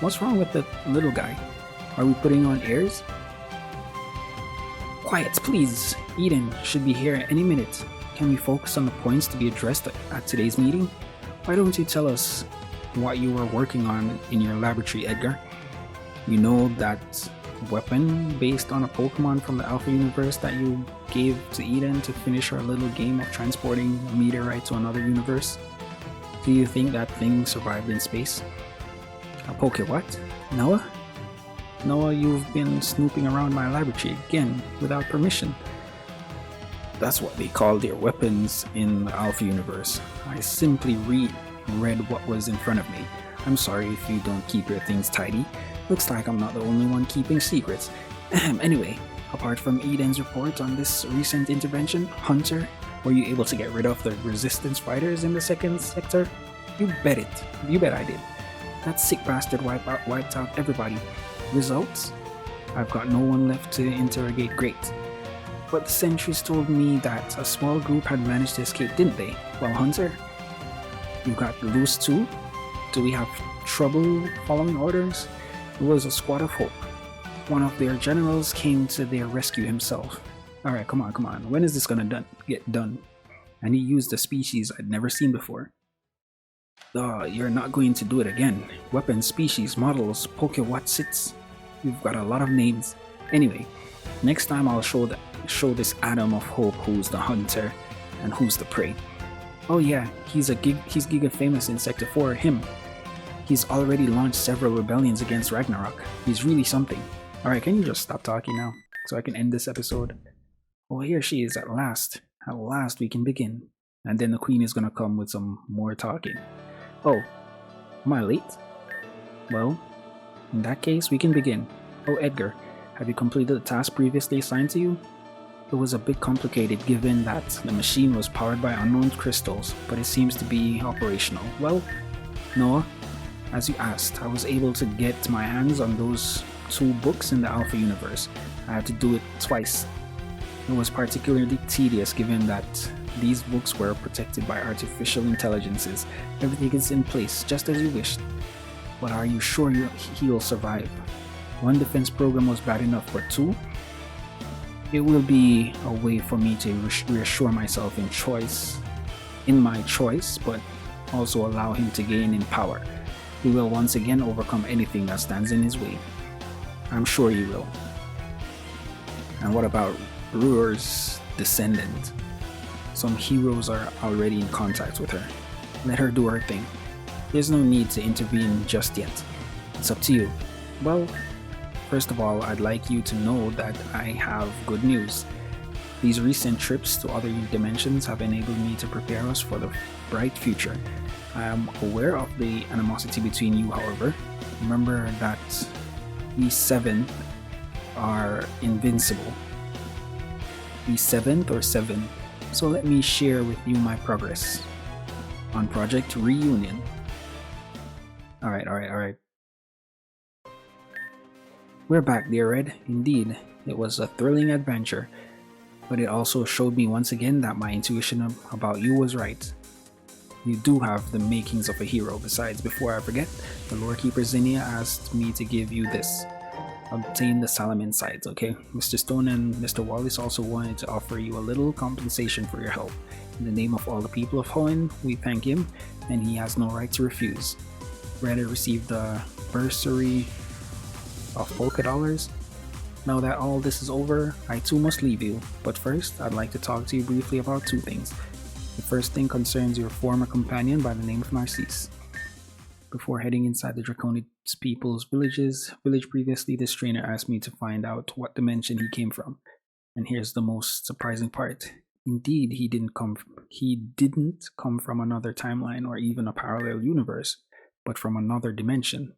What's wrong with the little guy? Are we putting on airs? Quiet, please. Eden should be here any minute. Can we focus on the points to be addressed at today's meeting? Why don't you tell us what you were working on in your laboratory, Edgar. You know that weapon based on a Pokemon from the Alpha universe that you gave to Eden to finish our little game of transporting a meteorite to another universe? Do you think that thing survived in space? A Poke what? Noah? Noah, you've been snooping around my laboratory again without permission. That's what they call their weapons in the Alpha universe. I simply read what was in front of me. I'm sorry if you don't keep your things tidy. Looks like I'm not the only one keeping secrets. Anyway, apart from Eden's report on this recent intervention, Hunter, were you able to get rid of the resistance fighters in the second sector? You bet it. You bet I did. That sick bastard wiped out everybody. Results? I've got no one left to interrogate. Great. But the sentries told me that a small group had managed to escape, didn't they? Well, Hunter, you got loose too? Do we have trouble following orders? It was a squad of hope. One of their generals came to their rescue himself. Alright, come on. When is this gonna get done? And he used a species I'd never seen before. You're not going to do it again. Weapons, species, models, pokewatsits. You've got a lot of names. Anyway, next time I'll show this Atom of Hope who's the hunter and who's the prey. Oh yeah, he's giga famous in Sector 4, him. He's already launched several rebellions against Ragnarok. He's really something. Alright, can you just stop talking now so I can end this episode? Oh, here she is at last. At last we can begin. And then the queen is gonna come with some more talking. Oh, am I late? Well, in that case we can begin. Oh, Edgar, have you completed the task previously assigned to you? It was a bit complicated given that the machine was powered by unknown crystals, but it seems to be operational. Well, Noah, as you asked, I was able to get my hands on those 2 books in the Alpha universe. I had to do it twice. It was particularly tedious given that these books were protected by artificial intelligences. Everything is in place, just as you wished. But are you sure he'll survive? 1 defense program was bad enough, but 2? It will be a way for me to reassure myself in my choice, but also allow him to gain in power. He will once again overcome anything that stands in his way. I'm sure he will. And what about Ruer's descendant? Some heroes are already in contact with her. Let her do her thing. There's no need to intervene just yet. It's up to you. Well, first of all, I'd like you to know that I have good news. These recent trips to other dimensions have enabled me to prepare us for the bright future. I am aware of the animosity between you, however. Remember that we 7 are invincible. We 7th or 7. So let me share with you my progress on Project Reunion. Alright. We're back, dear Red. Indeed, it was a thrilling adventure, but it also showed me once again that my intuition about you was right. You do have the makings of a hero. Besides, before I forget, the lore keeper Zinnia asked me to give you this. Obtain the Salaman sides, okay? Mr. Stone and Mr. Wallace also wanted to offer you a little compensation for your help. In the name of all the people of Hoenn, we thank him, and he has no right to refuse. Reddit received a bursary of polka dollars. Now that all this is over, I too must leave you, but first I'd like to talk to you briefly about 2 things. The first thing concerns your former companion by the name of Narcisse. Before heading inside the Draconic people's village previously, this trainer asked me to find out what dimension he came from. And here's the most surprising part. Indeed, he didn't come from another timeline or even a parallel universe, but from another dimension.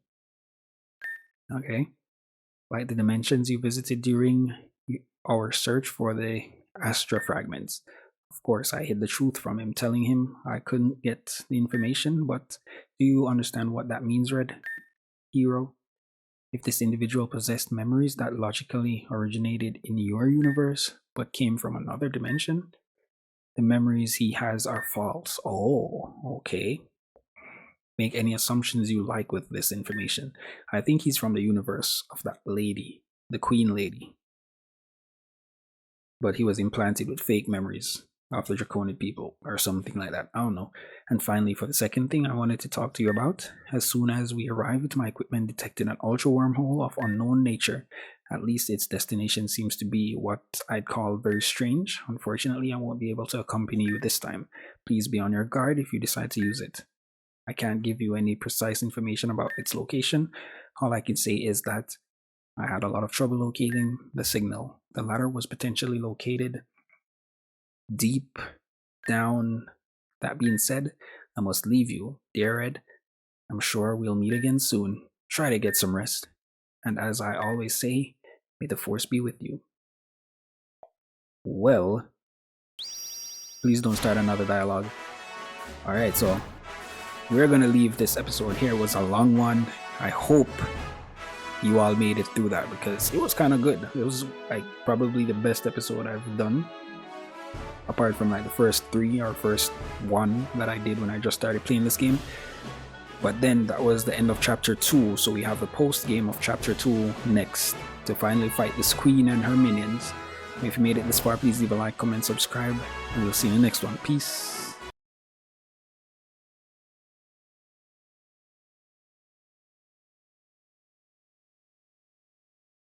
Okay. Like the dimensions you visited during our search for the Astra fragments. Of course, I hid the truth from him, telling him I couldn't get the information, but do you understand what that means, Red? Hero? If this individual possessed memories that logically originated in your universe, but came from another dimension, the memories he has are false. Oh, okay. Make any assumptions you like with this information. I think he's from the universe of that lady, the Queen Lady. But he was implanted with fake memories. of the Draconid people or something like that. I don't know. And finally, for the second thing I wanted to talk to you about, as soon as we arrived, my equipment detected an ultra wormhole of unknown nature. At least its destination seems to be what I'd call very strange. Unfortunately, I won't be able to accompany you this time. Please be on your guard if you decide to use it. I can't give you any precise information about its location. All I can say is that I had a lot of trouble locating the signal. The latter was potentially located deep down. That being said, I must leave you, dear Red. I'm sure we'll meet again soon. Try to get some rest. And as I always say, may the force be with you. Well, please don't start another dialogue. Alright, so we're gonna leave this episode here. It was a long one. I hope you all made it through that because it was kind of good. It was like probably the best episode I've done, apart from like the first 3 or first 1 that I did when I just started playing this game. But then that was the end of chapter 2, so we have the post game of chapter 2 next to finally fight this queen and her minions. If you made it this far, please leave a like, comment, subscribe, and we'll see you in the next one. Peace.